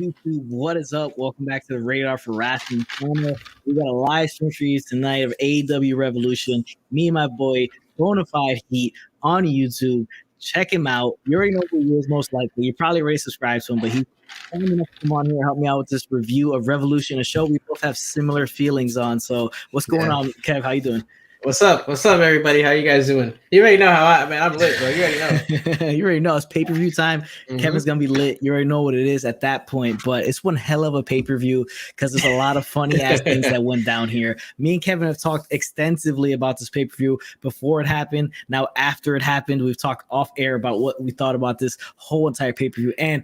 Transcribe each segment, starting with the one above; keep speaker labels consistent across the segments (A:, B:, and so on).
A: YouTube, what is up? Welcome back to the Radar for Rasslin channel. We got a live stream for you tonight of AEW Revolution. Me and my boy Bonafide Heat on YouTube. Check him out. You already know who he is, most likely. You probably already subscribed to him, but he's coming enough to come on here, help me out with this review of Revolution, a show we both have similar feelings on. So, what's going on, Kev? How you doing?
B: What's up? What's up, everybody? How you guys doing? You already know how I'm lit, bro. You already know.
A: You already know it's pay-per-view time. Kevin's gonna be lit. You already know what it is at that point, but it's one hell of a pay-per-view because there's a lot of funny ass things that went down here. Me and Kevin have talked extensively about this pay-per-view before it happened. Now, after it happened, we've talked off air about what we thought about this whole entire pay-per-view. And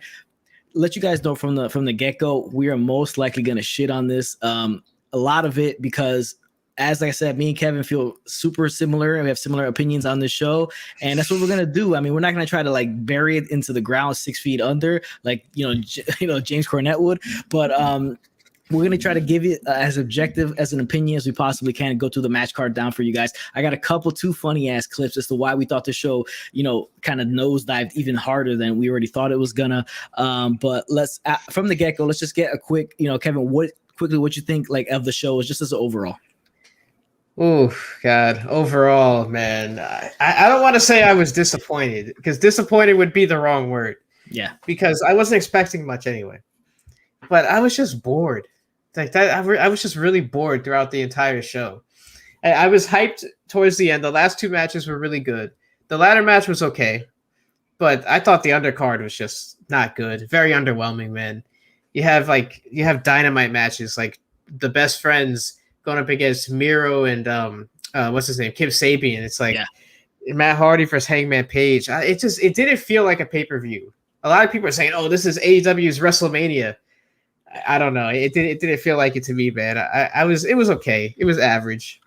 A: let you guys know from the get-go, we are most likely gonna shit on this. A lot of it because, as I said, me and Kevin feel super similar and we have similar opinions on this show. And that's what we're going to do. I mean, we're not going to try to like bury it into the ground 6 feet under like, James Cornette would, but we're going to try to give it as objective as an opinion as we possibly can and go through the match card down for you guys. I got two funny ass clips as to why we thought the show, kind of nosedived even harder than we already thought it was gonna. But let's, from the get go, let's just get a quick, Kevin, what you think like of the show is just as an overall.
B: Oh, God. Overall, man, I don't want to say I was disappointed because disappointed would be the wrong word.
A: Yeah.
B: Because I wasn't expecting much anyway. But I was just bored. Like that, I was just really bored throughout the entire show. I was hyped towards the end. The last two matches were really good. The ladder match was okay. But I thought the undercard was just not good. Very underwhelming, man. You have dynamite matches like the best friends going up against Miro and what's his name, Kip Sabian. It's like Matt Hardy versus Hangman Page. It didn't feel like a pay-per-view. A lot of people are saying, "Oh, this is AEW's WrestleMania." I don't know. It didn't feel like it to me, man. It was okay. It was average.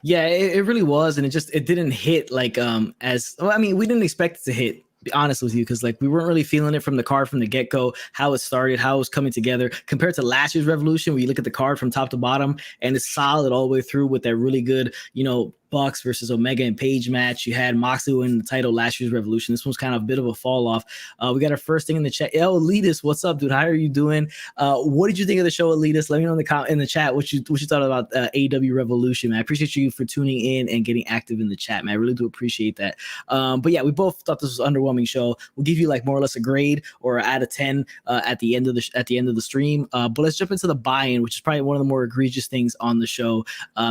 A: Yeah, it really was, and it didn't hit like as well. I mean, we didn't expect it to hit. Be honest with you, because like we weren't really feeling it from the card from the get-go, how it started, how it was coming together compared to last year's Revolution, where you look at the card from top to bottom and it's solid all the way through with that really good, Bucks versus Omega and Page match. You had Moxley win the title last year's Revolution. This one's kind of a bit of a fall off. We got our first thing in the chat. Yo, Elitas, what's up, dude? How are you doing? What did you think of the show, Elitas? Let me know in the chat what you thought about AEW Revolution, man. I appreciate you for tuning in and getting active in the chat, man. I really do appreciate that. But yeah, we both thought this was an underwhelming show. We'll give you like more or less a grade or out of 10 at the end of the stream. But let's jump into the buy-in, which is probably one of the more egregious things on the show,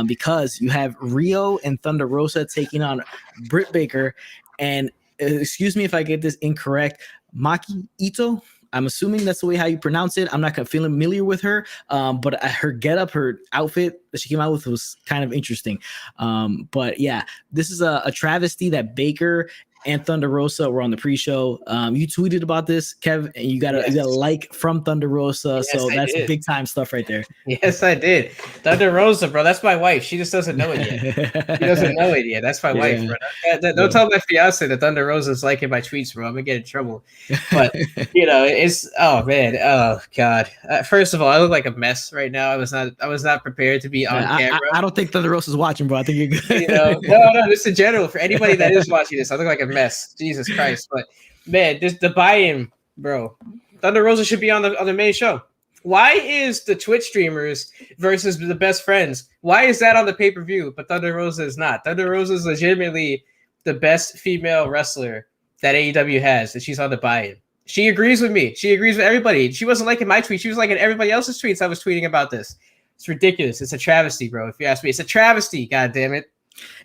A: because you have Rio and Thunder Rosa taking on Britt Baker and excuse me if I get this incorrect, Maki Ito. I'm assuming that's the way how you pronounce it. I'm not feeling familiar with her, but her getup, her outfit that she came out with was kind of interesting. But yeah, this is a travesty that Baker and Thunder Rosa were on the pre-show. You tweeted about this, Kev, and you got a like from Thunder Rosa. Yes, so that's big time stuff right there.
B: Yes, I did. Thunder Rosa, bro. That's my wife. She just doesn't know it yet. She doesn't know it yet. That's my wife, bro. Don't tell my fiance that Thunder Rosa's liking my tweets, bro. I'm gonna get in trouble. But it's oh god. First of all, I look like a mess right now. I was not prepared to be on camera.
A: I don't think Thunder Rosa's watching, bro. I think you're good.
B: No. Just in general, for anybody that is watching this, I look like a mess. Jesus Christ. But man, the buy-in, bro. Thunder Rosa should be on the main show. Why is the Twitch streamers versus the best friends? Why is that on the pay-per-view, but Thunder Rosa is not? Thunder Rosa is legitimately the best female wrestler that AEW has, and she's on the buy-in. She agrees with me. She agrees with everybody. She wasn't liking my tweet. She was liking everybody else's tweets I was tweeting about this. It's ridiculous. It's a travesty, bro. If you ask me, it's a travesty. God damn it.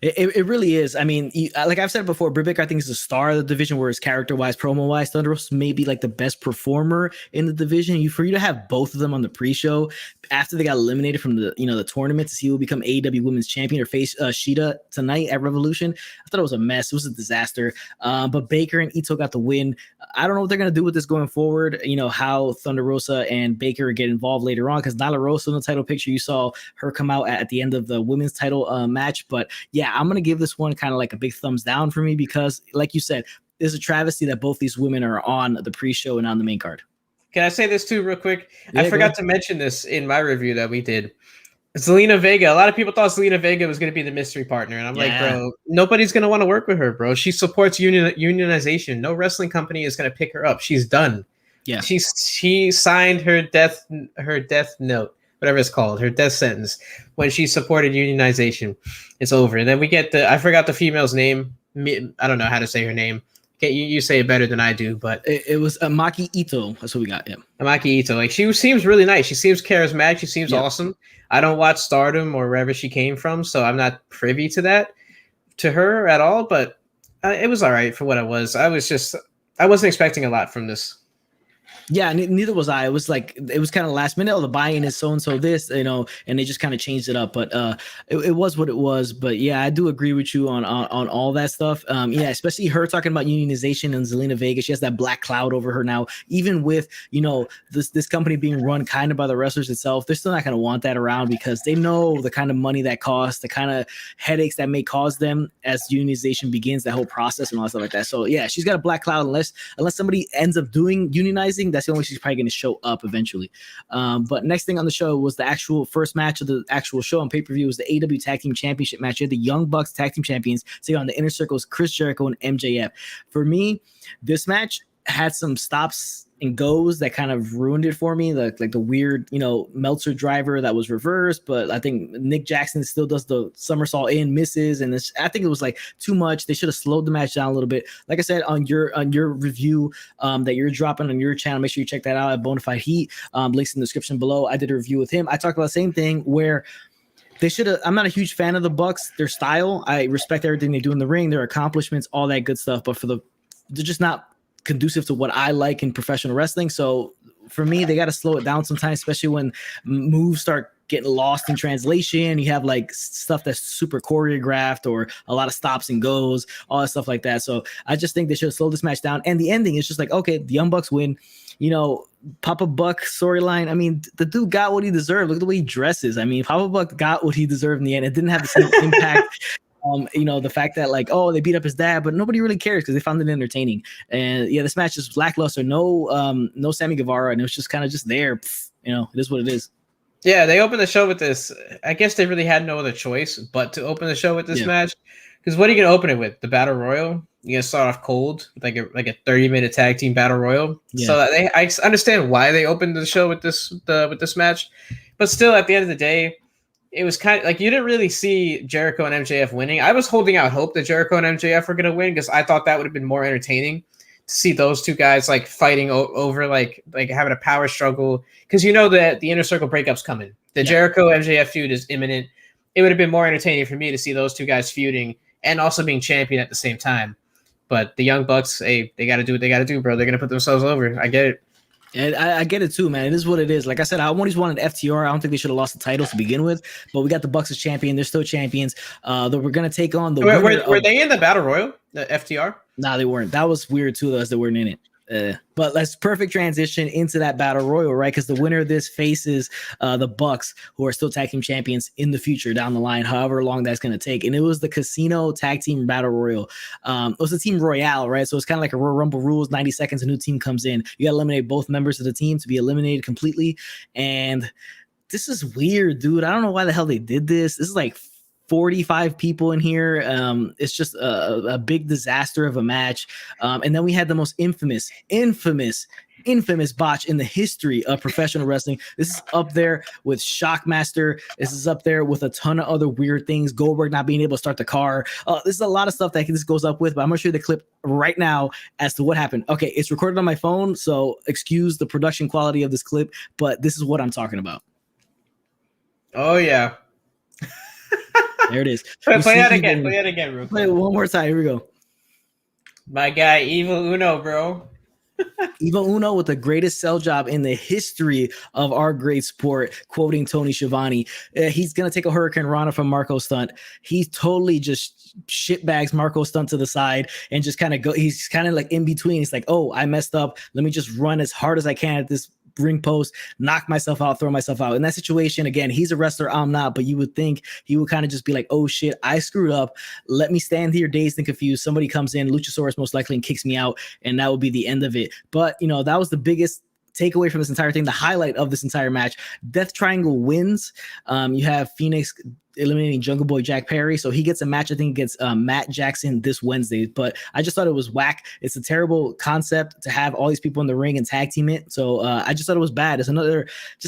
A: It really is. I mean, like I've said before, Britt Baker I think is the star of the division, whereas character-wise, promo-wise, Thunder Rosa may be like the best performer in the division. For you to have both of them on the pre-show after they got eliminated from the the tournament to see who will become AEW Women's Champion or face Shida tonight at Revolution, I thought it was a mess. It was a disaster. But Baker and Ito got the win. I don't know what they're gonna do with this going forward. How Thunder Rosa and Baker get involved later on, because Nyla Rose in the title picture, you saw her come out at the end of the women's title match, but yeah, I'm going to give this one kind of like a big thumbs down for me because, like you said, there's a travesty that both these women are on the pre-show and on the main card.
B: Can I say this too real quick? Yeah, I forgot to mention this in my review that we did. Zelina Vega. A lot of people thought Zelina Vega was going to be the mystery partner. And I'm like, bro, nobody's going to want to work with her, bro. She supports unionization. No wrestling company is going to pick her up. She's done.
A: Yeah.
B: She signed her death note, whatever it's called, her death sentence, when she supported unionization. It's over. And then we get I forgot the female's name. I don't know how to say her name. Okay, you say it better than I do, but
A: it was Maki Ito. That's what we got. Yeah,
B: Maki Ito. Like, she seems really nice. She seems charismatic. She seems awesome. I don't watch Stardom or wherever she came from, so I'm not privy to her at all. But it was all right for what it was. I wasn't expecting a lot from this.
A: Yeah, neither was I. It was kind of last minute. Oh, the buy-in is so and so this, and they just kind of changed it up. But it was what it was. But yeah, I do agree with you on all that stuff. Yeah, especially her talking about unionization and Zelina Vega. She has that black cloud over her now. Even with this company being run kind of by the wrestlers itself, they're still not going to want that around because they know the kind of money that costs, the kind of headaches that may cause them as unionization begins, that whole process and all that stuff like that. So yeah, she's got a black cloud unless somebody ends up doing unionizing. That's the only way she's probably going to show up eventually. But next thing on the show was the actual first match of the actual show on pay-per-view. Was the AEW Tag Team Championship match. You had the Young Bucks Tag Team Champions taking on the Inner Circle's Chris Jericho and MJF. For me, this match had some stops and goes that kind of ruined it for me. Like the weird, Meltzer driver that was reversed, but I think Nick Jackson still does the somersault in, misses, and I think it was like too much. They should have slowed the match down a little bit. Like I said on your review that you're dropping on your channel, make sure you check that out at Bonafide Heat. Links in the description below. I did a review with him. I talked about the same thing where they should have. I'm not a huge fan of the Bucks, their style. I respect everything they do in the ring, their accomplishments, all that good stuff, but they're just not conducive to what I like in professional wrestling. So for me, they got to slow it down sometimes, especially when moves start getting lost in translation. You have like stuff that's super choreographed or a lot of stops and goes, all that stuff like that. So I just think they should slow this match down. And the ending is just like, okay, the Young Bucks win. Papa Buck storyline. I mean, the dude got what he deserved. Look at the way he dresses. I mean, Papa Buck got what he deserved in the end. It didn't have the same impact. The fact that they beat up his dad, but nobody really cares because they found it entertaining. And yeah, this match is lackluster. No Sammy Guevara, and it was just kind of just there. It is what it is.
B: Yeah, they opened the show with this. I guess they really had no other choice but to open the show with this match. Because what are you gonna open it with? The Battle Royal? You gonna start off cold with like a 30-minute tag team Battle Royal? Yeah. So I understand why they opened the show with this match, but still, at the end of the day, it was kind of like you didn't really see Jericho and MJF winning. I was holding out hope that Jericho and MJF were going to win because I thought that would have been more entertaining to see those two guys like fighting over like having a power struggle, because that the Inner Circle breakup's coming. The Jericho MJF feud is imminent. It would have been more entertaining for me to see those two guys feuding and also being champion at the same time. But the Young Bucks, hey, they got to do what they got to do, bro. They're going to put themselves over. I get it.
A: And I get it too, man. It is what it is. Like I said, I always wanted FTR. I don't think they should have lost the titles to begin with, but we got the Bucks as champion. They're still champions. That we're gonna take on the.
B: Were they in the Battle Royal? The FTR?
A: No, they weren't. That was weird too. As they weren't in it. But that's perfect transition into that Battle Royal, right? Because the winner of this faces the Bucks, who are still tag team champions in the future down the line, however long that's going to take. And it was the Casino Tag Team Battle Royal. It was a Team Royale, right? So it's kind of like a Royal Rumble rules. 90 seconds, a new team comes in. You got to eliminate both members of the team to be eliminated completely. And this is weird, dude. I don't know why the hell they did this. This is like 45 people in here. It's just a big disaster of a match. And then we had the most infamous botch in the history of professional wrestling. This is up there with Shockmaster. This is up there with a ton of other weird things. Goldberg not being able to start the car. This is a lot of stuff that this goes up with, but I'm going to show you the clip right now as to what happened. Okay, it's recorded on my phone, so excuse the production quality of this clip, but this is what I'm talking about.
B: Oh, yeah.
A: There it is.
B: Play that again. Play that again, real quick.
A: Play it one more time. Here we go.
B: My guy, Evil Uno, bro.
A: Evil Uno with the greatest sell job in the history of our great sport, quoting Tony Schiavone. He's going to take a Hurricane Rana from Marco Stunt. He totally just shitbags Marco Stunt to the side and just kind of go. He's kind of like in between. He's like, oh, I messed up. Let me just run as hard as I can at this ring post, knock myself out, throw myself out. In that situation, again, he's a wrestler, I'm not, but you would think he would kind of just be like, oh shit, I screwed up. Let me stand here dazed and confused. Somebody comes in, Luchasaurus most likely, and kicks me out, and that would be the end of it. But, that was the biggest takeaway from this entire thing, the highlight of this entire match, Death Triangle wins. You have Phoenix eliminating Jungle Boy Jack Perry, so he gets a match, I think, against Matt Jackson this Wednesday. But I just thought it was whack. It's a terrible concept to have all these people in the ring and tag team it. So I just thought it was bad. It's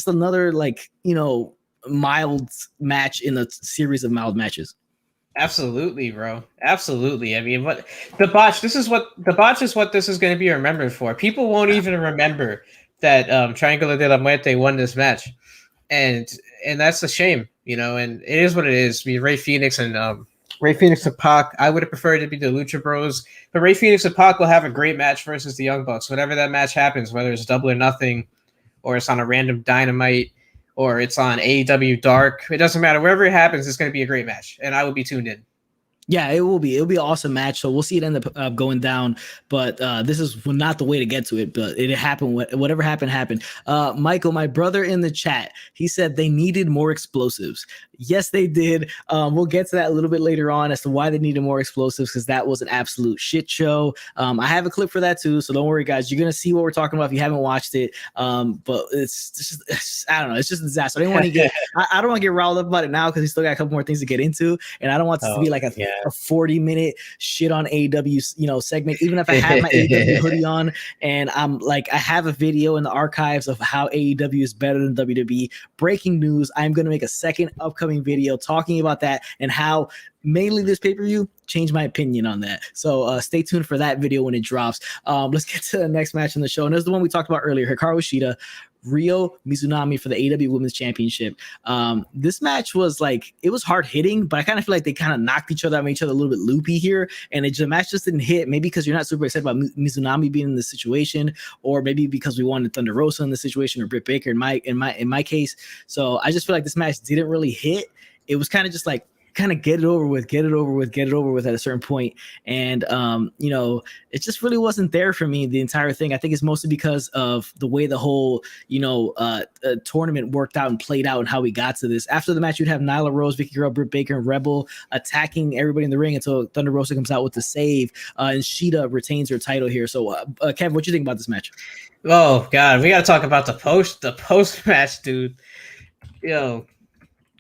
A: another like, you know, mild match in a series of mild matches.
B: Absolutely, bro. Absolutely. I mean, what the botch is what this is going to be remembered for. People won't even remember that Triangulo de la Muerte won this match, and that's a shame, you know. And it is what it is. I mean, Ray Phoenix and Pac. I would have preferred it to be the Lucha Bros, but Ray Phoenix and Pac will have a great match versus the Young Bucks. Whenever that match happens, whether it's Double or Nothing, or it's on a random Dynamite, or it's on AEW Dark, it doesn't matter. Wherever it happens, it's going to be a great match, and I will be tuned in.
A: Yeah, it will be. It'll be an awesome match. So we'll see it end up going down. But this is not the way to get to it. But it happened. Whatever happened, happened. Michael, my brother in the chat, he said they needed more explosives. Yes, they did. We'll get to that a little bit later on as to why they needed more explosives, because that was an absolute shit show. I have a clip for that too. So don't worry, guys. You're going to see what we're talking about if you haven't watched it. But it's I don't know. It's just a disaster. I don't want to get riled up about it now because we still got a couple more things to get into. And I don't want this to be like a 40-minute shit on AEW, you know, segment. Even if I have my AEW hoodie on and I'm like, I have a video in the archives of how AEW is better than WWE. Breaking news: I'm going to make a second upcoming video talking about that and how mainly this pay-per-view changed my opinion on that. So stay tuned for that video when it drops. Let's get to the next match on the show, and this is the one we talked about earlier: Hikaru Shida, Ryo Mizunami for the AEW Women's Championship. This match was like, it was hard hitting, but I kind of feel like they kind of knocked each other out, made each other a little bit loopy here, and the match just didn't hit. Maybe because you're not super excited about Mizunami being in this situation, or maybe because we wanted Thunder Rosa in this situation, or Britt Baker in my case. So I just feel like this match didn't really hit. It was kind of just like, kind of get it over with at a certain point. And you know, it just really wasn't there for me, the entire thing. I think it's mostly because of the way the whole, you know, tournament worked out and played out and how we got to this. After the match, you'd have Nyla Rose, Vicky Guerrero, Britt Baker, and Rebel attacking everybody in the ring until Thunder Rosa comes out with the save, and Shida retains her title here. So Kev, what do you think about this match?
B: Oh god, we got to talk about the post match, dude. Yo,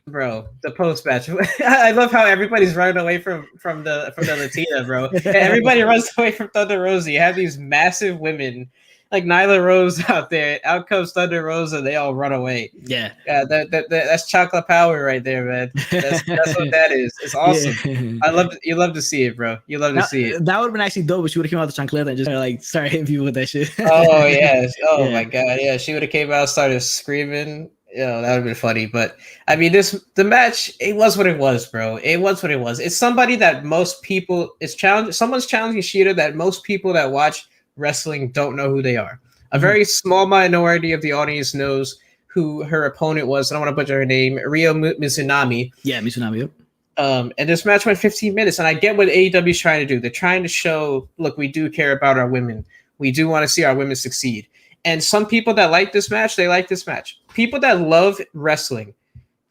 B: bro, the post match. I love how everybody's running away from the Latina, bro. Everybody runs away from Thunder Rosa. You have these massive women like Nyla Rose out there. Out comes Thunder Rosa. They all run away.
A: Yeah,
B: that's chocolate power right there, man. That's what that is. It's awesome.
A: Yeah.
B: You love to see it, bro. You love to see it.
A: That would have been actually dope if she would have came out with the chancleta and just like started hitting people with that shit.
B: Oh yes. Oh yeah. My god. Yeah, she would have came out, started screaming. Yeah, that would have been funny. But I mean, the match, it was what it was, bro. It was what it was. It's somebody that most people someone's challenging Shida that most people that watch wrestling don't know who they are. A very small minority of the audience knows who her opponent was. I don't want to butcher her name, Ryo Mizunami.
A: Yeah, Mizunami. Yep.
B: And this match went 15 minutes, and I get what AEW is trying to do. They're trying to show, look, we do care about our women. We do want to see our women succeed. And some people that like this match, they like this match. People that love wrestling,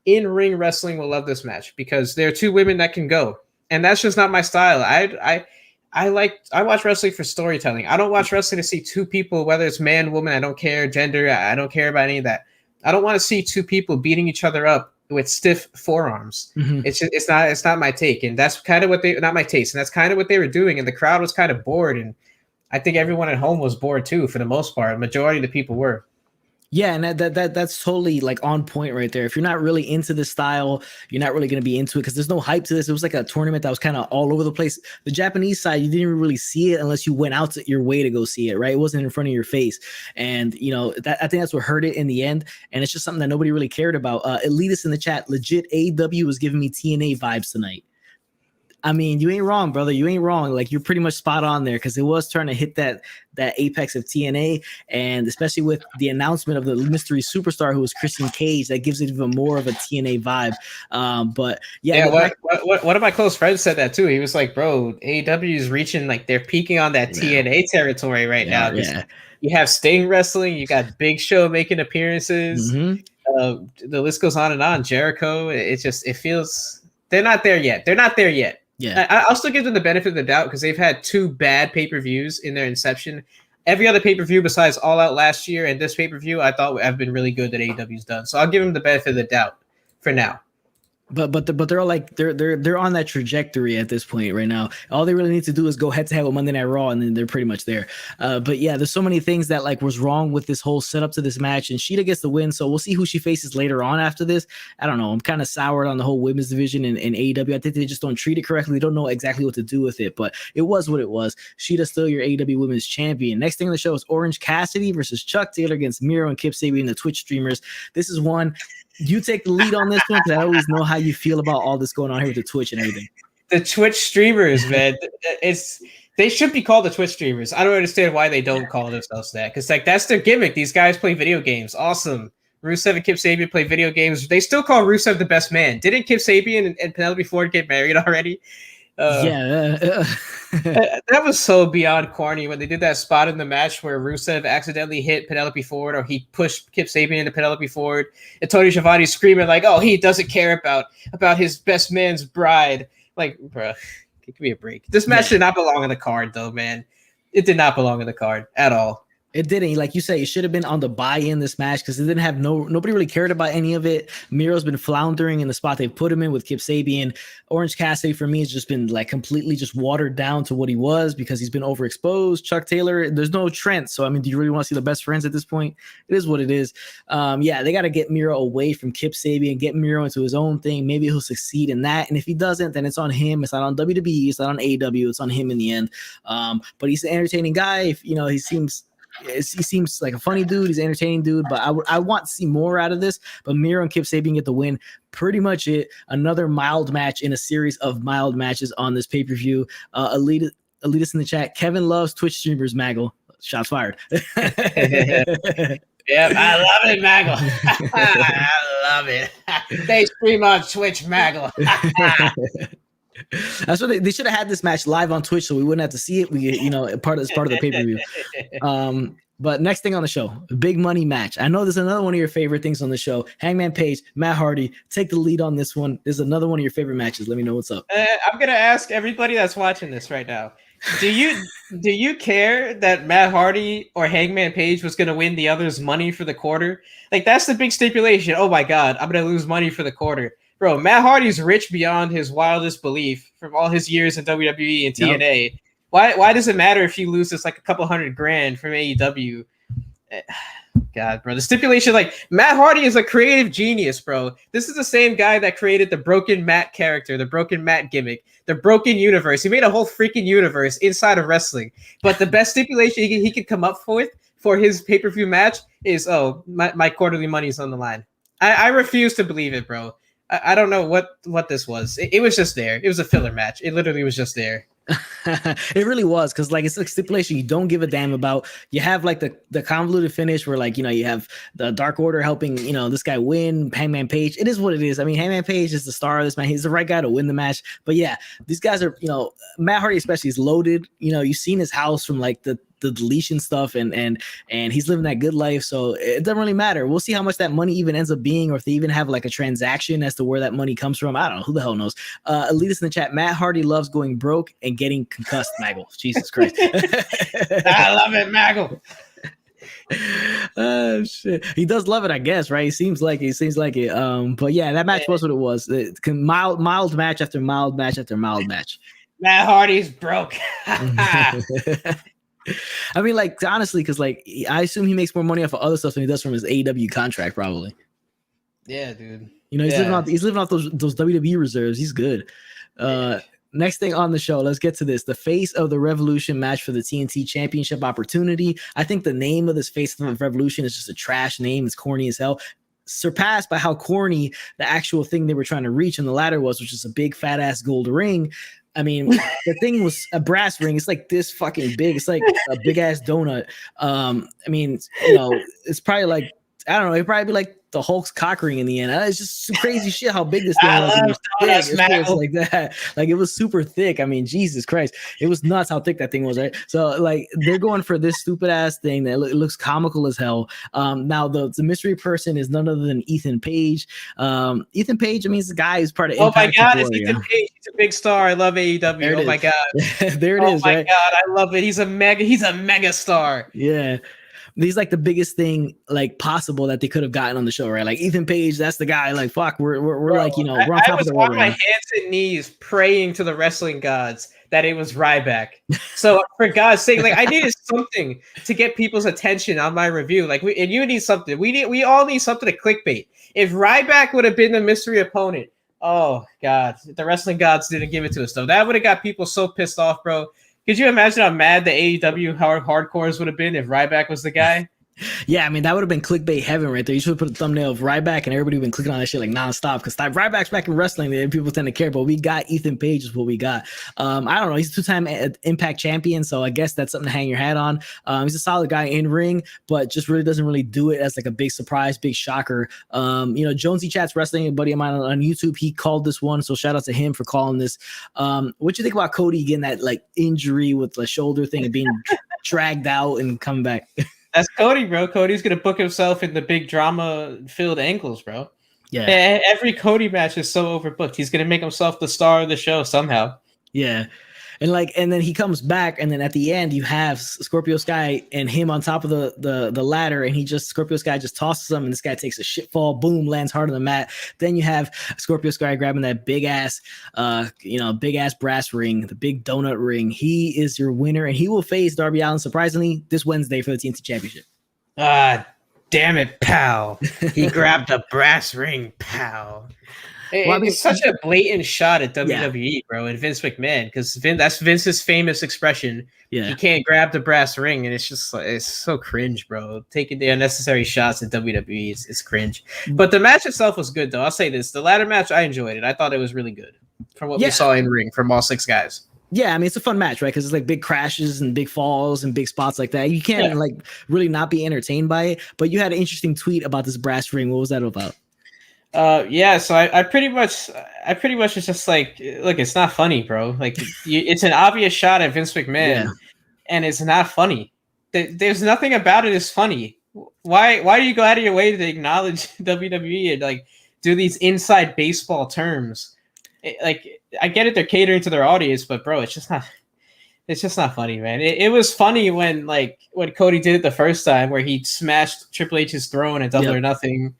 B: in-ring wrestling, will love this match because there are two women that can go. And that's just not my style. I watch wrestling for storytelling. I don't watch wrestling to see two people, whether it's man, woman, I don't care, gender, I don't care about any of that. I don't want to see two people beating each other up with stiff forearms. Mm-hmm. It's not my take. And that's kind of what not my taste. And that's kind of what they were doing. And the crowd was kind of bored. And I think everyone at home was bored too, for the most part. The majority of the people were.
A: Yeah, and that's totally like on point right there. If you're not really into this style, you're not really going to be into it because there's no hype to this. It was like a tournament that was kind of all over the place. The Japanese side, you didn't really see it unless you went out your way to go see it, right? It wasn't in front of your face. And, you know, I think that's what hurt it in the end. And it's just something that nobody really cared about. Elitist in the chat, legit AEW was giving me TNA vibes tonight. I mean, you ain't wrong, brother. You ain't wrong. Like, you're pretty much spot on there because it was trying to hit that apex of TNA, and especially with the announcement of the mystery superstar who was Christian Cage, that gives it even more of a TNA vibe. But yeah,
B: one of my close friends said that too. He was like, "Bro, AEW is reaching like they're peaking on that TNA territory right now." Yeah. You have Sting wrestling, you got Big Show making appearances. Mm-hmm. The list goes on and on. Jericho. It feels they're not there yet.
A: Yeah,
B: I'll still give them the benefit of the doubt because they've had two bad pay-per-views in their inception. every other pay-per-view besides All Out last year and this pay-per-view, I thought have been really good that AEW's done. So I'll give them the benefit of the doubt for now.
A: But they're all like they're on that trajectory at this point right now. All they really need to do is go head to head with Monday Night Raw, and then they're pretty much there. But yeah, there's so many things that like was wrong with this whole setup to this match, and Shida gets the win. So we'll see who she faces later on after this. I don't know. I'm kind of soured on the whole women's division in AEW. I think they just don't treat it correctly. They don't know exactly what to do with it. But it was what it was. Shida's still your AEW Women's Champion. Next thing on the show is Orange Cassidy versus Chuck Taylor against Miro and Kip Sabian, the Twitch streamers. This is one. You take the lead on this one because I always know how you feel about all this going on here with the Twitch and everything.
B: The Twitch streamers, man, they should be called the Twitch streamers. I don't understand why they don't call themselves that, because like that's their gimmick. These guys play video games. Awesome. Rusev and Kip Sabian play video games. They still call Rusev the best man. Didn't Kip Sabian and Penelope Ford get married already? That was so beyond corny when they did that spot in the match where Rusev accidentally hit Penelope Ford, or he pushed Kip Sabian into Penelope Ford, and Tony Schiavone screaming like, "Oh, he doesn't care about his best man's bride." Like, bro, give me a break. This match did not belong on the card, though, man. It did not belong on the card at all.
A: It didn't. Like you said, it should have been on the buy-in this match because it didn't have nobody really cared about any of it. Miro's been floundering in the spot they put him in with Kip Sabian. Orange Cassidy for me has just been like completely just watered down to what he was because he's been overexposed. Chuck Taylor, there's no Trent. So I mean, do you really want to see the best friends at this point? It is what it is. Yeah, they got to get Miro away from Kip Sabian, get Miro into his own thing. Maybe he'll succeed in that. And if he doesn't, then it's on him. It's not on WWE. It's not on AEW. It's on him in the end. But he's an entertaining guy. If, you know, he seems like a funny dude. He's an entertaining dude, but I want to see more out of this. But Miro and Kip Sabian get the win. Pretty much it. Another mild match in a series of mild matches on this pay-per-view. Elitist in the chat. Kevin loves Twitch streamers, Maggle. Shots fired.
B: Yep, I love it, Maggle. I love it. They stream on Twitch, Maggle.
A: That's what they should have had this match live on Twitch so we wouldn't have to see it. We, you know, part of the pay-per-view. But next thing on the show, big money match. I know there's another one of your favorite things on the show. Hangman Page, Matt Hardy, take the lead on this one. There's another one of your favorite matches. Let me know what's up.
B: I'm gonna ask everybody that's watching this right now. Do you care that Matt Hardy or Hangman Page was gonna win the other's money for the quarter? Like that's the big stipulation. Oh my God, I'm gonna lose money for the quarter. Bro, Matt Hardy's rich beyond his wildest belief from all his years in WWE and TNA. Yep. Why does it matter if he loses like a couple $100,000 from AEW? God, bro. The stipulation, like, Matt Hardy is a creative genius, bro. This is the same guy that created the Broken Matt character, the Broken Matt gimmick, the Broken Universe. He made a whole freaking universe inside of wrestling. But the best stipulation he could come up with for his pay-per-view match is, oh, my quarterly money's on the line. I refuse to believe it, bro. I don't know what this was. It was just there. It was a filler match. It literally was just there.
A: It really was, because like it's a stipulation you don't give a damn about. You have like the convoluted finish where like, you know, you have the Dark Order helping, you know, this guy win. Hangman Page, it is what it is. I mean, Hangman Page is the star of this match. He's the right guy to win the match. But yeah, these guys are, you know, Matt Hardy especially is loaded. You know, you've seen his house from like the deletion stuff, and he's living that good life, so it doesn't really matter. We'll see how much that money even ends up being, or if they even have like a transaction as to where that money comes from. I don't know, who the hell knows. Elitist in the chat, Matt Hardy loves going broke and getting concussed. Maggle, Jesus Christ.
B: I love it, Maggle.
A: Oh shit, he does love it, I guess, right? He seems like it. But yeah, that match was what it was. Mild match after mild match after mild match.
B: Matt Hardy's broke.
A: I mean, like, honestly, because like I assume he makes more money off of other stuff than he does from his AEW contract, probably.
B: Yeah, dude.
A: You know, he's living off those WWE reserves. He's good. Next thing on the show, let's get to this. The Face of the Revolution match for the TNT Championship opportunity. I think the name of this Face of the Revolution is just a trash name. It's corny as hell. Surpassed by how corny the actual thing they were trying to reach in the ladder was, which is a big fat ass gold ring. I mean, the thing was a brass ring. It's like this fucking big. It's like a big ass donut. I mean, you know, it's probably like I don't know. It'd probably be like the Hulk's cock ring in the end. It's just some crazy shit how big this thing was. It was thick. It's like that. Like it was super thick. I mean, Jesus Christ. It was nuts how thick that thing was, right? So like they're going for this stupid ass thing that looks comical as hell. Now the mystery person is none other than Ethan Page. Ethan Page, I mean, the guy is part of
B: Impact. Oh my God, it's Ethan Page. He's a big star. I love AEW. Oh my God.
A: There it is.
B: Oh my God, I love it. He's a mega star.
A: Yeah. He's like the biggest thing like possible that they could have gotten on the show, right? Like Ethan Page, that's the guy. Like fuck, we're bro, like, you know, we're on top of the world.
B: I was on my hands and knees praying to the wrestling gods that it was Ryback. So for God's sake, like I needed something to get people's attention on my review. Like you need something. We all need something to clickbait. If Ryback would have been the mystery opponent, oh God, the wrestling gods didn't give it to us though. That would have got people so pissed off, bro. Could you imagine how mad the AEW hardcores would have been if Ryback was the guy?
A: Yeah, I mean, that would have been clickbait heaven right there. You should have put a thumbnail of Ryback and everybody would have been clicking on that shit like nonstop because Ryback's back in wrestling and people tend to care, but we got Ethan Page is what we got. I don't know. He's a two-time Impact champion, so I guess that's something to hang your hat on. He's a solid guy in ring, but just really doesn't really do it as like a big surprise, big shocker. You know, Jonesy Chats Wrestling, a buddy of mine on YouTube, he called this one, so shout out to him for calling this. What you think about Cody getting that like injury with the shoulder thing and being dragged out and coming back?
B: That's Cody, bro. Cody's gonna book himself in the big drama-filled angles, bro. Yeah. Every Cody match is so overbooked. He's gonna make himself the star of the show somehow.
A: Yeah. And then he comes back, and then at the end you have Scorpio Sky and him on top of the ladder, and Scorpio Sky just tosses him, and this guy takes a shit fall, boom, lands hard on the mat. Then you have Scorpio Sky grabbing that big ass brass ring, the big donut ring. He is your winner, and he will face Darby Allin surprisingly this Wednesday for the TNT Championship.
B: Damn it, pal! He grabbed a brass ring, pal. Well, I mean, it's such a blatant shot at WWE, bro, and Vince McMahon, because that's Vince's famous expression. Yeah, he can't grab the brass ring, and it's just it's so cringe, bro. Taking the unnecessary shots at WWE is cringe. But the match itself was good, though. I'll say this: the ladder match, I enjoyed it. I thought it was really good from what we saw in ring from all six guys.
A: Yeah, I mean, it's a fun match, right? Because it's like big crashes and big falls and big spots like that. You can't like really not be entertained by it. But you had an interesting tweet about this brass ring. What was that about?
B: So I pretty much was just like, look, it's not funny, bro. Like it's an obvious shot at Vince McMahon, and it's not funny. There's nothing about it is funny. Why do you go out of your way to acknowledge WWE and like do these inside baseball terms? I get it, they're catering to their audience, but bro, it's just not funny, man. It was funny when Cody did it the first time where he smashed Triple H's throne at Double or Nothing.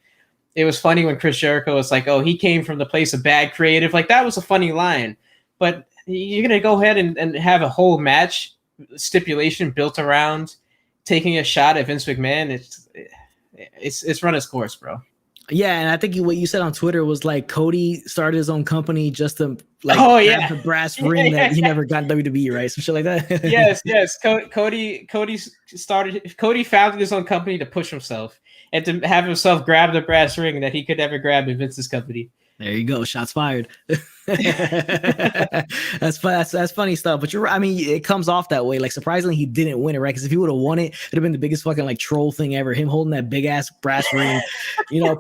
B: It was funny when Chris Jericho was like, oh, he came from the place of bad creative. Like, that was a funny line. But you're going to go ahead and have a whole match stipulation built around taking a shot at Vince McMahon. It's run its course, bro.
A: Yeah, and I think what you said on Twitter was like Cody started his own company just to like have the brass ring that he never got in WWE, right? Some shit like that.
B: yes. Cody founded his own company to push himself and to have himself grab the brass ring that he could never grab in Vince's company.
A: There you go. Shots fired. That's funny stuff. But I mean, it comes off that way. Like, surprisingly, he didn't win it, right? Because if he would have won it, it'd have been the biggest fucking like troll thing ever. Him holding that big ass brass ring,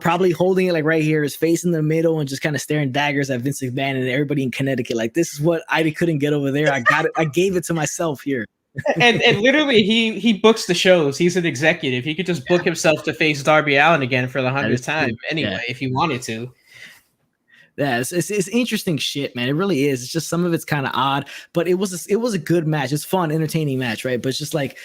A: probably holding it like right here, his face in the middle, and just kind of staring daggers at Vince McMahon and everybody in Connecticut. Like, this is what I couldn't get over there. I got it. I gave it to myself here.
B: and literally, he books the shows. He's an executive. He could just book himself to face Darby Allin again for the 100th time anyway, if he wanted to.
A: Yeah, it's interesting shit, man. It really is. It's just some of it's kind of odd, but it was a good match. It's fun, entertaining match, right? But it's just like,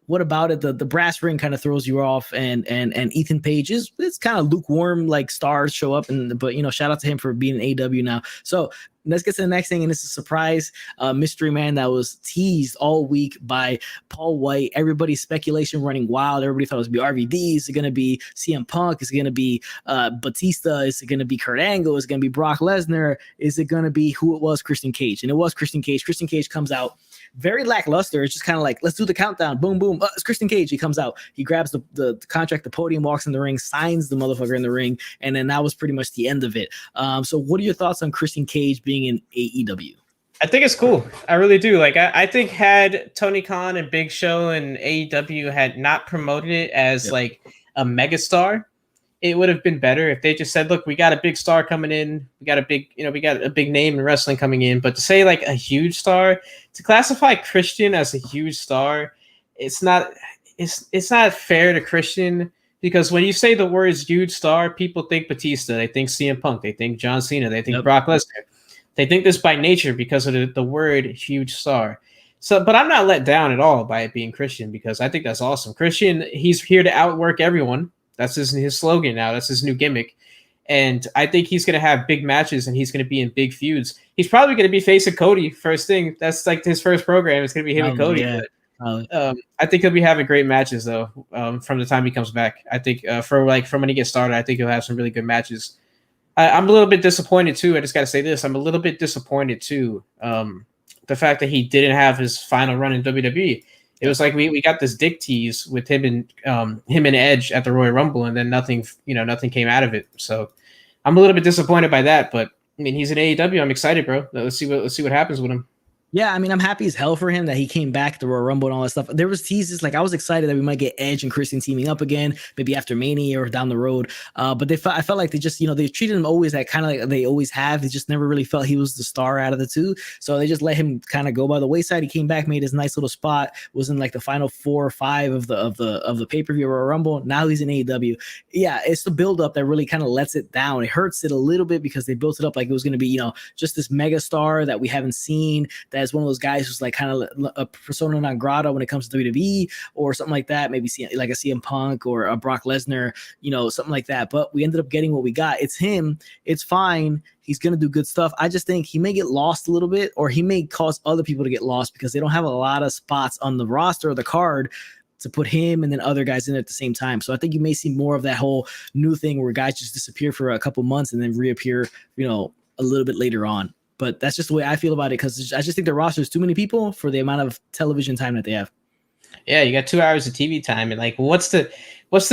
A: what about it? The brass ring kind of throws you off, and Ethan Page it's kind of lukewarm. Like, stars show up, but shout out to him for being in AEW now. So let's get to the next thing, and it's a surprise mystery man that was teased all week by Paul White. Everybody's speculation running wild. Everybody thought it was going to be RVD. Is it going to be CM Punk? Is it going to be Batista? Is it going to be Kurt Angle? Is it going to be Brock Lesnar? Is it going to be who it was? Christian Cage. And it was Christian Cage. Christian Cage comes out very lackluster. It's just kind of like, let's do the countdown. Boom, boom. It's Christian Cage. He comes out. He grabs the contract, the podium, walks in the ring, signs the motherfucker in the ring, and then that was pretty much the end of it. So what are your thoughts on Christian Cage being in AEW?
B: I think it's cool. I really do. Like, I think had Tony Khan and Big Show and AEW had not promoted it as like a megastar, it would have been better if they just said, look, we got a big star coming in. We got a big name in wrestling coming in. But to say like a huge star, to classify Christian as a huge star, it's not fair to Christian, because when you say the words huge star, people think Batista, they think CM Punk, they think John Cena, they think Brock Lesnar. They think this by nature because of the word huge star. So, but I'm not let down at all by it being Christian, because I think that's awesome. Christian, he's here to outwork everyone. That's his slogan now. That's his new gimmick. And I think he's going to have big matches, and he's going to be in big feuds. He's probably going to be facing Cody first thing. That's like his first program. It's going to be him and Cody.
A: Yeah.
B: I think he'll be having great matches, though, from the time he comes back. I think from when he gets started, I think he'll have some really good matches. I'm a little bit disappointed, too. I just got to say this. I'm a little bit disappointed, too. The fact that he didn't have his final run in WWE. It was like we got this dick tease with him and Edge at the Royal Rumble, and then nothing came out of it. So I'm a little bit disappointed by that. But I mean, he's in AEW. I'm excited, bro. Let's see what happens with him.
A: Yeah, I mean, I'm happy as hell for him that he came back to Royal Rumble and all that stuff. There was teases, like I was excited that we might get Edge and Christian teaming up again, maybe after Mania or down the road. But I felt like they just, they treated him always that kind of like they always have. They just never really felt he was the star out of the two. So they just let him kind of go by the wayside. He came back, made his nice little spot, was in like the final 4 or 5 of the pay-per-view Royal Rumble. Now he's in AEW. Yeah, it's the build-up that really kind of lets it down. It hurts it a little bit because they built it up like it was going to be, just this mega star that we haven't seen. That's one of those guys who's like kind of a persona non grata when it comes to WWE or something like that. Maybe like a CM Punk or a Brock Lesnar, something like that. But we ended up getting what we got. It's him. It's fine. He's going to do good stuff. I just think he may get lost a little bit, or he may cause other people to get lost because they don't have a lot of spots on the roster or the card to put him and then other guys in at the same time. So I think you may see more of that whole new thing where guys just disappear for a couple months and then reappear, a little bit later on. But that's just the way I feel about it, because I just think the roster is too many people for the amount of television time that they have.
B: Yeah, you got 2 hours of TV time, and like, what's the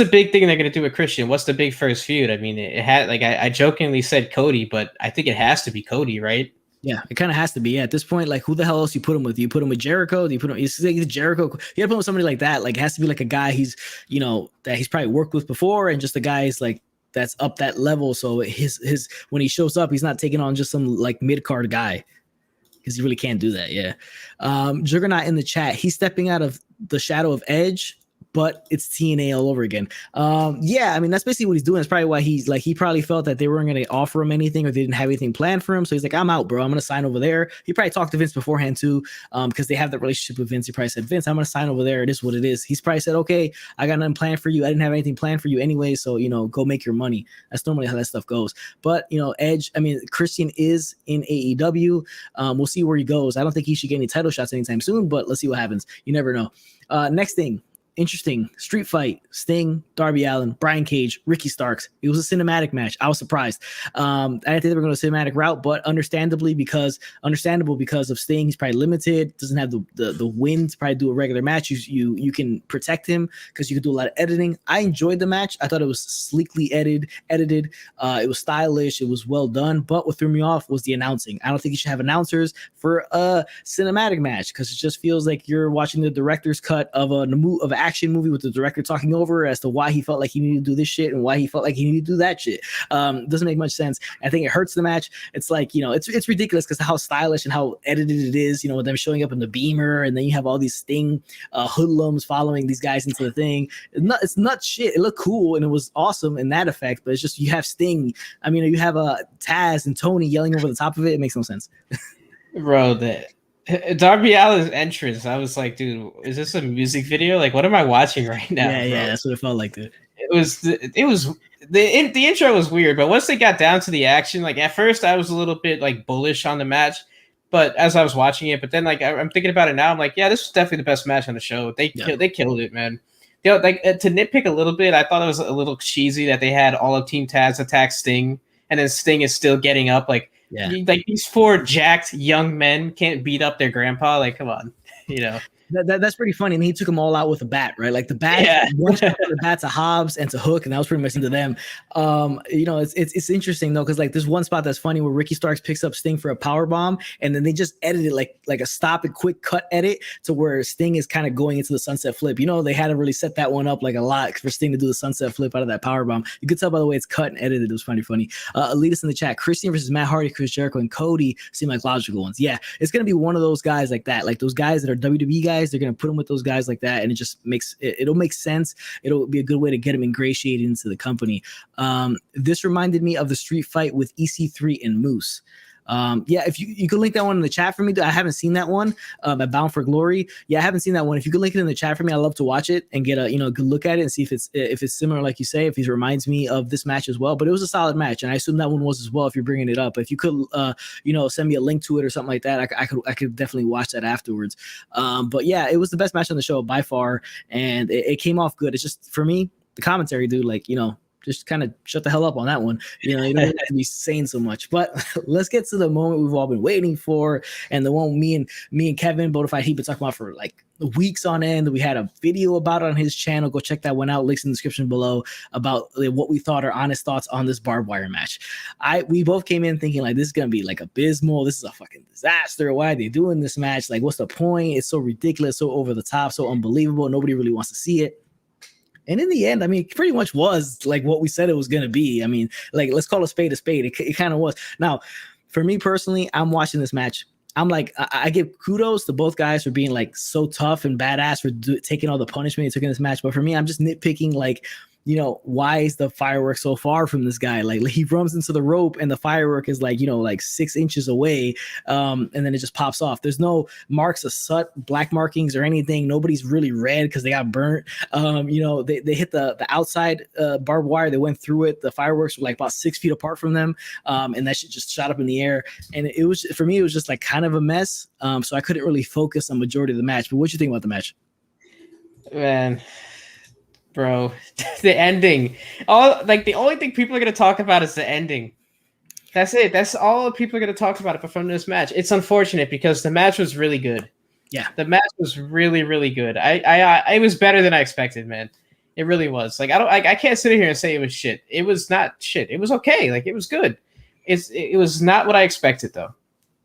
B: big thing they're gonna do with Christian? What's the big first feud? I mean, it had like I jokingly said Cody, but I think it has to be Cody, right?
A: Yeah, it kind of has to be. Yeah, at this point, like, who the hell else you put him with? You put him with Jericho? Do you put him? It's like Jericho. You got to put him with somebody like that. Like, it has to be like a guy he's, that he's probably worked with before, and just a guy is like that's up that level. So his when he shows up, he's not taking on just some like mid card guy, because he really can't do that. Yeah. Juggernaut in the chat, he's stepping out of the shadow of Edge, but it's TNA all over again. Yeah, I mean, that's basically what he's doing. It's probably why he's like, he probably felt that they weren't going to offer him anything, or they didn't have anything planned for him. So he's like, I'm out, bro. I'm going to sign over there. He probably talked to Vince beforehand too, because they have that relationship with Vince. He probably said, Vince, I'm going to sign over there. It is what it is. He's probably said, okay, I got nothing planned for you. I didn't have anything planned for you anyway. So, go make your money. That's normally how that stuff goes. But, Edge, I mean, Christian is in AEW. We'll see where he goes. I don't think he should get any title shots anytime soon, but let's see what happens. You never know. Next thing. Interesting street fight: Sting, Darby Allin, Brian Cage, Ricky Starks. It was a cinematic match. I was surprised. I didn't think they were going to cinematic route, but understandable because of Sting. He's probably limited, doesn't have the wind to probably do a regular match. You can protect him because you can do a lot of editing. I enjoyed the match. I thought it was sleekly edited. It was stylish. It was well done. But what threw me off was the announcing. I don't think you should have announcers for a cinematic match, because it just feels like you're watching the director's cut of an action movie with the director talking over as to why he felt like he needed to do this shit and why he felt like he needed to do that shit. Doesn't make much sense. I think it hurts the match. It's like, it's ridiculous because how stylish and how edited it is, with them showing up in the Beamer, and then you have all these Sting hoodlums following these guys into the thing. It's nuts shit. It looked cool and it was awesome in that effect, but it's just, you have Sting. I mean, you have Taz and Tony yelling over the top of it. It makes no sense.
B: Bro, Darby Allin's entrance, I was like, dude, is this a music video? Like, what am I watching right now?
A: Yeah, that's what it felt like, dude.
B: The intro was weird, but once they got down to the action, like at first I was a little bit like bullish on the match, but as I was watching it, but then like I'm thinking about it now, I'm like, yeah, this was definitely the best match on the show. They killed it, man. Like to nitpick a little bit, I thought it was a little cheesy that they had all of Team Taz attack Sting, and then Sting is still getting up. Like,
A: Yeah.
B: Like these 4 jacked young men can't beat up their grandpa. Like, come on, you know.
A: That's pretty funny. And he took them all out with a bat, right? Like the bat, one shot from the bat to Hobbs and to Hook, and that was pretty much into them. It's interesting though, because like there's one spot that's funny where Ricky Starks picks up Sting for a power bomb, and then they just edit it like a stop and quick cut edit to where Sting is kind of going into the sunset flip. They had to really set that one up like a lot for Sting to do the sunset flip out of that power bomb. You could tell by the way it's cut and edited. It was funny. Elitist in the chat: Christian versus Matt Hardy, Chris Jericho, and Cody seem like logical ones. Yeah, it's gonna be one of those guys like that, like those guys that are WWE guys. They're going to put them with those guys like that, and it just it'll make sense. It'll be a good way to get them ingratiated into the company. This reminded me of the street fight with EC3 and Moose. If you could link that one in the chat for me. I haven't seen that one at Bound for Glory. I haven't seen that one. If you could link it in the chat for me, I'd love to watch it and get a good look at it and see if it's similar, like you say, if it reminds me of this match as well. But it was a solid match, and I assume that one was as well. If you're bringing it up, if you could send me a link to it or something like that, I could definitely watch that afterwards. But yeah, it was the best match on the show by far, and it came off good. It's just for me, the commentary, dude, just kind of shut the hell up on that one. You don't have to be saying so much. But let's get to the moment we've all been waiting for, and the one me and Kevin Bonafide he'd been talking about for like weeks on end. We had a video about it on his channel. Go check that one out. Links in the description below about what we thought, our honest thoughts on this barbed wire match. We both came in thinking like this is gonna be like abysmal. This is a fucking disaster. Why are they doing this match? Like, what's the point? It's so ridiculous, so over the top, so unbelievable. Nobody really wants to see it. And in the end, I mean, it pretty much was like what we said it was going to be. I mean, like, let's call a spade a spade. It kind of was. Now, for me personally, I'm watching this match. I'm like, I give kudos to both guys for being like so tough and badass for taking all the punishment they took in this match. But for me, I'm just nitpicking like, why is the firework so far from this guy? Like he runs into the rope and the firework is like, like 6 inches away. And then it just pops off. There's no marks of black markings or anything. Nobody's really red because they got burnt. They hit the outside barbed wire. They went through it. The fireworks were like about 6 feet apart from them. And that shit just shot up in the air. And it was, for me, it was just like kind of a mess. So I couldn't really focus on majority of the match. But what you think about the match?
B: Man, bro, the ending. The only thing people are going to talk about is the ending. That's it. That's all people are going to talk about from this match. It's unfortunate because the match was really good.
A: Yeah,
B: the match was really, really good. It was better than I expected, man. It really was. Like I can't sit here and say it was shit. It was not shit. It was okay. Like it was good. It was not what I expected though.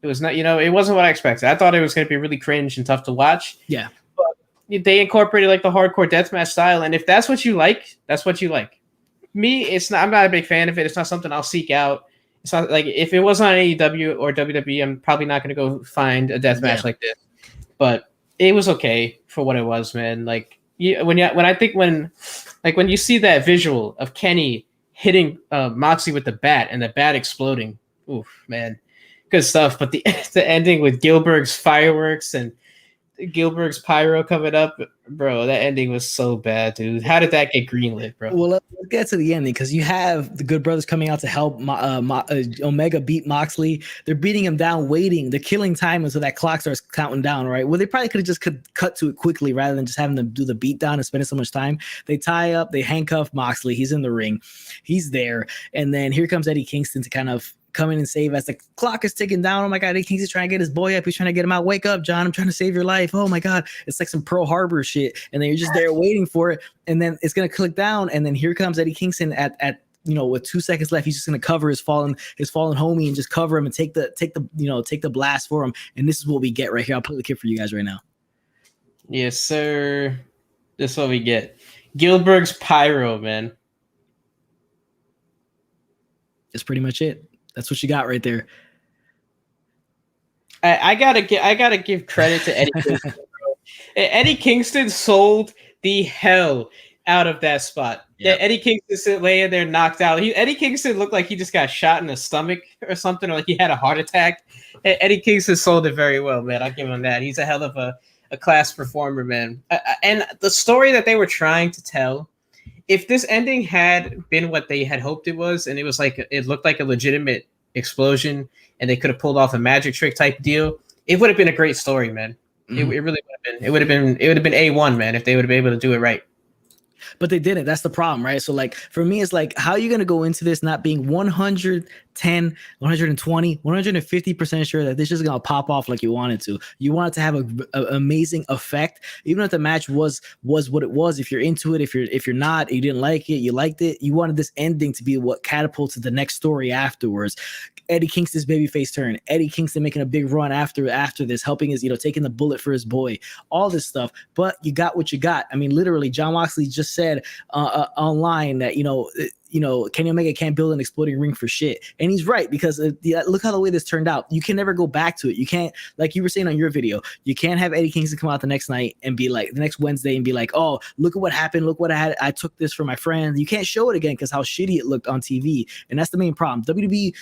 B: It was not. It wasn't what I expected. I thought it was going to be really cringe and tough to watch.
A: Yeah.
B: They incorporated like the hardcore deathmatch style, and if that's what you like, that's what you like. Me, it's not. I'm not a big fan of it. It's not something I'll seek out. It's not like if it wasn't on AEW or WWE, I'm probably not going to go find a deathmatch like this. But it was okay for what it was, man. Like when you see that visual of Kenny hitting Moxley with the bat and the bat exploding, oof, man, good stuff. But the ending with Gilbert's fireworks and Gilbert's pyro coming up, bro, that ending was so bad, dude. How did that get greenlit, bro?
A: Well, let's get to the ending because you have the Good Brothers coming out to help Omega beat Moxley. They're beating him down, waiting. They're killing time until that clock starts counting down, right? Well, they probably could have just cut to it quickly rather than just having them do the beat down and spending so much time. They tie up, they handcuff Moxley. He's in the ring. He's there. And then here comes Eddie Kingston to kind of come in and save as the clock is ticking down. Oh my God, Eddie Kingston's trying to get his boy up. He's trying to get him out. Wake up, John. I'm trying to save your life. Oh my God. It's like some Pearl Harbor shit. And then you're just there waiting for it. And then it's going to click down. And then here comes Eddie Kingston at with 2 seconds left. He's just going to cover his fallen homie and just cover him and take the blast for him. And this is what we get right here. I'll play the clip for you guys right now.
B: Yes, sir. This is what we get. Gilbert's pyro, man.
A: That's pretty much it. That's what you got right there.
B: I gotta give credit to Eddie Kingston. Bro. Eddie Kingston sold the hell out of that spot. Yep. Eddie Kingston laying there knocked out. Eddie Kingston looked like he just got shot in the stomach or something, or like he had a heart attack. Eddie Kingston sold it very well, man. I'll give him that. He's a hell of a class performer, man. And the story that they were trying to tell, if this ending had been what they had hoped it was, and it looked like a legitimate explosion, and they could have pulled off a magic trick type deal, it would have been a great story, man. Mm-hmm. It really would have been. It would have been A1, man, if they would have been able to do it right. But
A: they didn't. That's the problem, right? So like for me, it's like, how are you going to go into this not being 110% 110, 120, 150% sure that this is going to pop off like you want it to. You want it to have an amazing effect, even if the match was what it was. If you're into it, if you're not, you didn't like it, you liked it, you wanted this ending to be what catapulted the next story afterwards. Eddie Kingston's babyface turn, Eddie Kingston making a big run after this, helping his, taking the bullet for his boy, all this stuff. But you got what you got. I mean, literally, Jon Moxley just said online that, Kenny Omega can't build an exploding ring for shit. And he's right, because look how the way this turned out. You can never go back to it. You can't, like you were saying on your video, you can't have Eddie Kingston come out the next night and be like, the next Wednesday and be like, oh, look at what happened. Look what I had. I took this for my friends. You can't show it again because how shitty it looked on TV. And that's the main problem. WWE,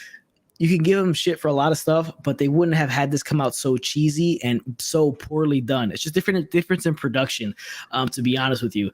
A: you can give them shit for a lot of stuff, but they wouldn't have had this come out so cheesy and so poorly done. It's just difference in production, to be honest with you.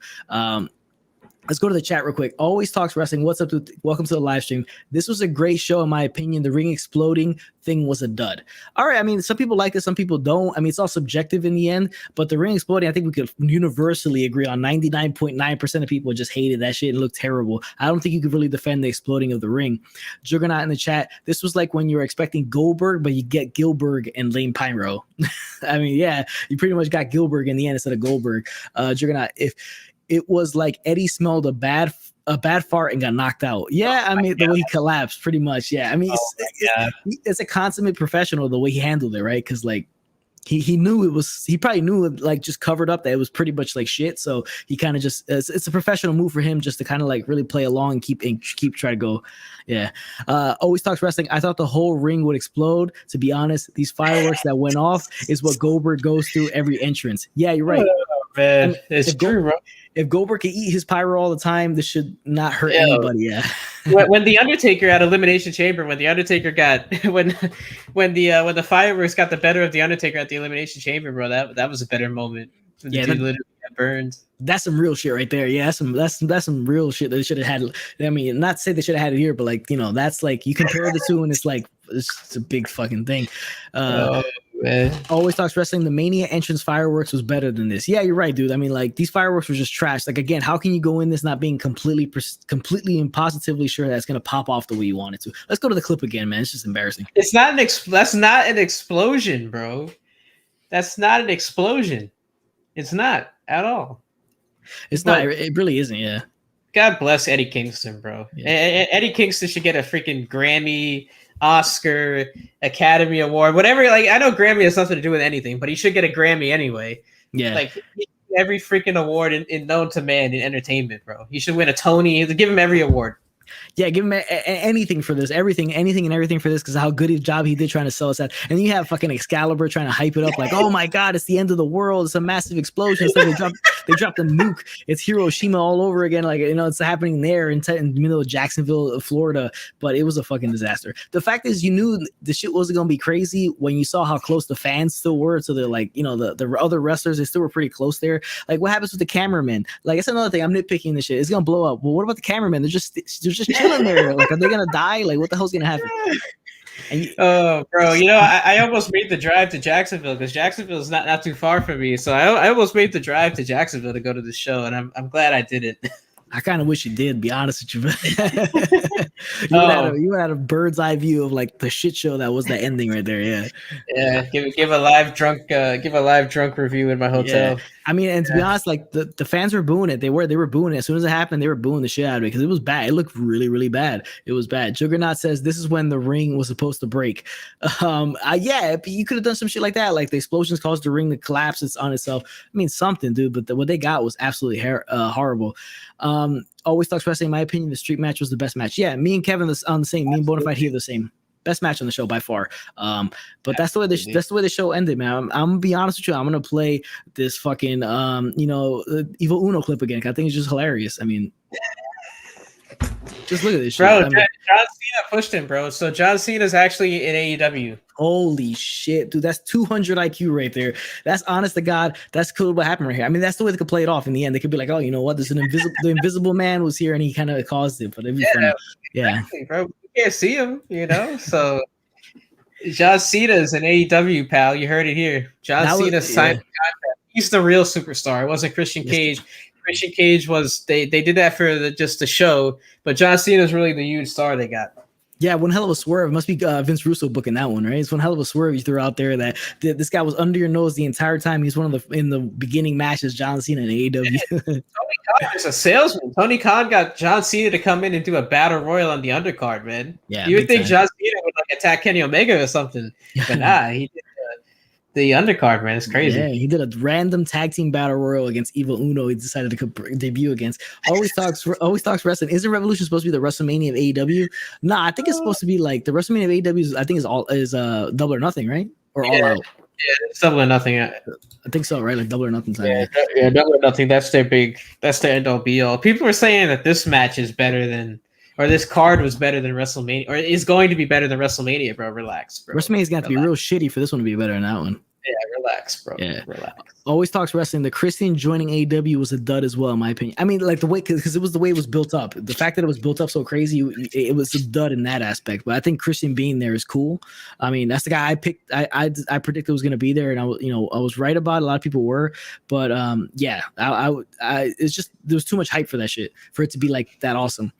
A: Let's go to the chat real quick. Always Talks Wrestling. What's up? Welcome to the live stream. This was a great show, in my opinion. The ring exploding thing was a dud. All right. I mean, some people like it, some people don't. I mean, it's all subjective in the end, but the ring exploding, I think we could universally agree on 99.9% of people just hated that shit and looked terrible. I don't think you could really defend the exploding of the ring. Juggernaut in the chat. This was like when you were expecting Goldberg, but you get Gilbert and Lane Pyro. I mean, yeah, you pretty much got Gilbert in the end instead of Goldberg. Juggernaut, if it was like Eddie smelled a bad fart and got knocked out. Yeah, I mean, the way he collapsed, pretty much. Yeah, I mean, it's a consummate professional the way he handled it, right? Because like he knew it was, he probably knew it, like just covered up that it was pretty much like shit. So he kind of just, it's a professional move for him just to kind of like really play along and keep try to go. Yeah. Always Talks Wrestling. I thought the whole ring would explode. To be honest, these fireworks that went off is what Goldberg goes through every entrance. Yeah, you're right.
B: Man,
A: I mean,
B: it's true, bro.
A: If Goldberg can eat his pyro all the time, this should not hurt anybody. Yeah.
B: when the Undertaker at Elimination Chamber, when the Undertaker got when the fireworks got the better of the Undertaker at the Elimination Chamber, bro, that was a better moment.
A: Yeah,
B: the dude literally got burned.
A: That's some real shit right there. Yeah, that's some real shit that they should have had. I mean, not to say they should have had it here, but like, that's like you compare the two and it's like it's a big fucking thing. Man. Always Talks Wrestling. The Mania entrance fireworks was better than this. Yeah, you're right, dude. I mean, like these fireworks were just trash. Like again, how can you go in this not being completely and positively sure that's gonna pop off the way you want it to? Let's go to the clip again, man. It's just embarrassing.
B: It's not that's not an explosion, bro. That's not an explosion. It's not at all.
A: It's not. It really isn't. Yeah.
B: God bless Eddie Kingston, bro. Yeah. Eddie Kingston should get a freaking Grammy, Oscar, Academy Award, whatever. Like, I know Grammy has nothing to do with anything, but he should get a Grammy anyway.
A: Yeah.
B: Like every freaking award in known to man in entertainment, bro. He should win a Tony. Give him every award.
A: Yeah, give him anything for this, anything and everything for this, because how good a job he did trying to sell us that. And then you have fucking Excalibur trying to hype it up like, oh my God, it's the end of the world. It's a massive explosion. So they dropped a nuke. It's Hiroshima all over again. Like, it's happening there in the middle of Jacksonville, Florida. But it was a fucking disaster. The fact is, you knew the shit wasn't going to be crazy when you saw how close the fans still were. So they're like, the other wrestlers, they still were pretty close there. Like, what happens with the cameramen? Like, that's another thing. I'm nitpicking this shit. It's going to blow up. Well, what about the cameramen? They're just chilling there. Like, are they gonna die? Like, what the hell's gonna happen?
B: Bro, I almost made the drive to Jacksonville because Jacksonville is not too far from me. So I almost made the drive to Jacksonville to go to the show, and I'm glad I did it.
A: I kind of wish you did, be honest with you. You had a bird's eye view of like the shit show that was the ending right there. Yeah.
B: Yeah. Give a live drunk review in my hotel.
A: Yeah. I mean, and to be honest, like the fans were booing it. They were booing it. As soon as it happened, they were booing the shit out of it because it was bad. It looked really, really bad. It was bad. Juggernaut says this is when the ring was supposed to break. Yeah, you could have done some shit like that. Like the explosions caused the ring to collapse on itself. I mean, something, dude. But what they got was absolutely horrible. Always Talks Wrestling. In my opinion, the street match was the best match. Yeah, me and Kevin on the same. Me and Bonafide here the same. Best match on the show by far. But that's the way the show ended, man. I'm gonna be honest with you. I'm gonna play this fucking Evil Uno clip again. I think it's just hilarious. I mean, just look at this shit.
B: Bro, John Cena pushed him, bro. So John Cena's actually in AEW.
A: Holy shit, dude. That's 200 IQ right there. That's honest to God. That's cool what happened right here. I mean, that's the way they could play it off in the end. They could be like, oh, you know what? There's the invisible man was here and he kind of caused it. But it'd be funny. Yeah.
B: Exactly, bro. You can't see him, So John Cena's an AEW, pal. You heard it here. John Cena signed the contract. He's the real superstar. It wasn't Christian Cage. Christian Cage was they did that for just the show, but John Cena's really the huge star they got.
A: Yeah, one hell of a swerve. Must be Vince Russo booking that one, right? It's one hell of a swerve you threw out there that this guy was under your nose the entire time. He's one of the in the beginning matches, John Cena and AEW.
B: Tony Khan is a salesman. Tony Khan got John Cena to come in and do a battle royal on the undercard, man.
A: Yeah,
B: you would think
A: time.
B: John Cena would like attack Kenny Omega or something, but nah, he did the undercard, man. It's crazy.
A: Yeah, he did a random tag team battle royal against Evil Uno. He decided to debut against. Always talks wrestling. Isn't Revolution supposed to be the WrestleMania of AEW? Nah, I think it's supposed to be like the WrestleMania of AEW. I think is Double or Nothing, right? Or All Out.
B: Yeah, it's Double or Nothing.
A: I think so, right? Like Double or Nothing time.
B: Yeah, Double or Nothing. That's their end all be all. People were saying that this match is better than, or this card was better than WrestleMania, or is going to be better than WrestleMania, bro. Relax, bro.
A: WrestleMania's got to be real shitty for this one to be better than that one.
B: Yeah, relax, bro.
A: Yeah,
B: relax.
A: Always Talks Wrestling. The Christian joining AEW was a dud as well, in my opinion. I mean, like the way, because it was the way it was built up. The fact that it was built up so crazy, it was a dud in that aspect. But I think Christian being there is cool. I mean, that's the guy I picked. I predicted was going to be there, and I was right about it. A lot of people were, but yeah, it's just there was too much hype for that shit for it to be like that awesome.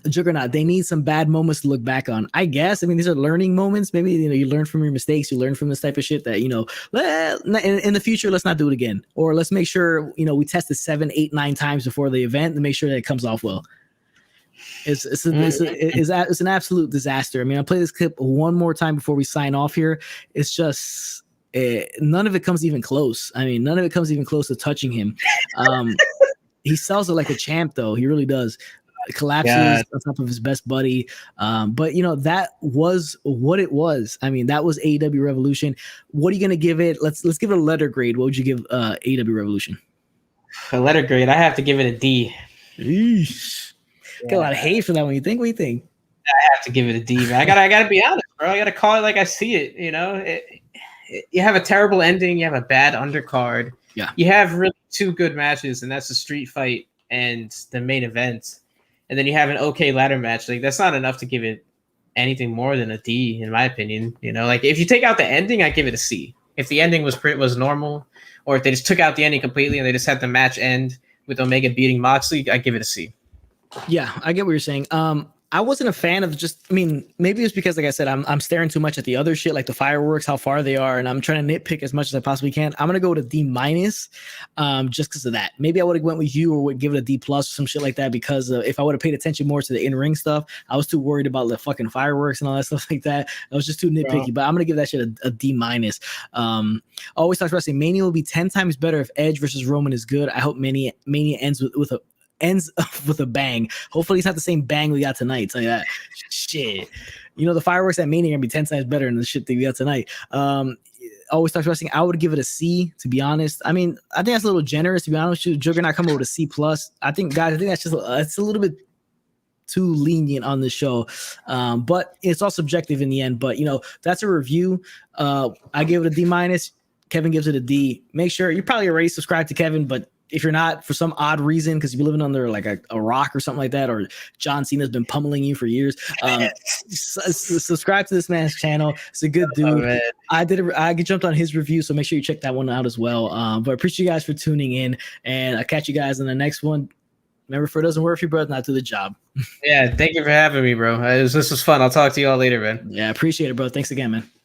A: Juggernaut, they need some bad moments to look back on. I guess. I mean, these are learning moments. Maybe you learn from your mistakes. You learn from this type of shit that in the future, let's not do it again, or let's make sure we test it 7, 8, 9 times before the event to make sure that it comes off well. It's an absolute disaster. I mean, I'll play this clip one more time before we sign off here. It's just none of it comes even close. I mean, none of it comes even close to touching him. He sells it like a champ, though. He really does. Collapses on top of his best buddy, but that was what it was. I mean, that was AEW Revolution. What are you gonna give it? Let's give it a letter grade. What would you give AEW Revolution?
B: A letter grade, I have to give it a D.
A: Eesh. Got a lot of hate for that one. What do you think?
B: I have to give it a D, man. I gotta be honest, bro. I gotta call it like I see it. You have a terrible ending. You have a bad undercard.
A: Yeah.
B: You have really 2 good matches, and that's the street fight and the main event. And then you have an okay ladder match. Like, that's not enough to give it anything more than a D, in my opinion. Like, if you take out the ending, I give it a C. If the ending was normal, or if they just took out the ending completely and they just had the match end with Omega beating Moxley, I give it a C.
A: Yeah, I get what you're saying. I wasn't a fan of maybe it's because, like I said, I'm staring too much at the other shit, like the fireworks, how far they are, and I'm trying to nitpick as much as I possibly can. I'm gonna go to D-, just because of that. Maybe I would have went with you, or would give it a D+ or some shit like that, because if I would have paid attention more to the in-ring stuff, I was too worried about the fucking fireworks and all that stuff like that. I was just too nitpicky, but I'm gonna give that shit a D-. Always Talks Wrestling. Mania will be 10 times better if Edge versus Roman is good. I hope Mania ends with a bang. Hopefully it's not the same bang we got tonight. Tell you that. Shit. The fireworks at Mania are gonna be 10 times better than the shit that we got tonight. Always Talks Wrestling. I would give it a C, to be honest. I mean, I think that's a little generous, to be honest with you. Juggernaut coming with a C+. I think that's just it's a little bit too lenient on the show, but it's all subjective in the end. But that's a review. I give it a D-. Kevin gives it a D. Make sure you're probably already subscribed to Kevin, but if you're not, for some odd reason, because you've been living under like a rock or something like that, or John Cena's been pummeling you for years, subscribe to this man's channel. It's a good dude. Oh, I jumped on his review, so make sure you check that one out as well. But I appreciate you guys for tuning in, and I'll catch you guys in the next one. Remember, if it doesn't work for you, bro, not do the job.
B: Yeah, thank you for having me, bro. This was fun. I'll talk to you all later, man.
A: Yeah, appreciate it, bro. Thanks again, man.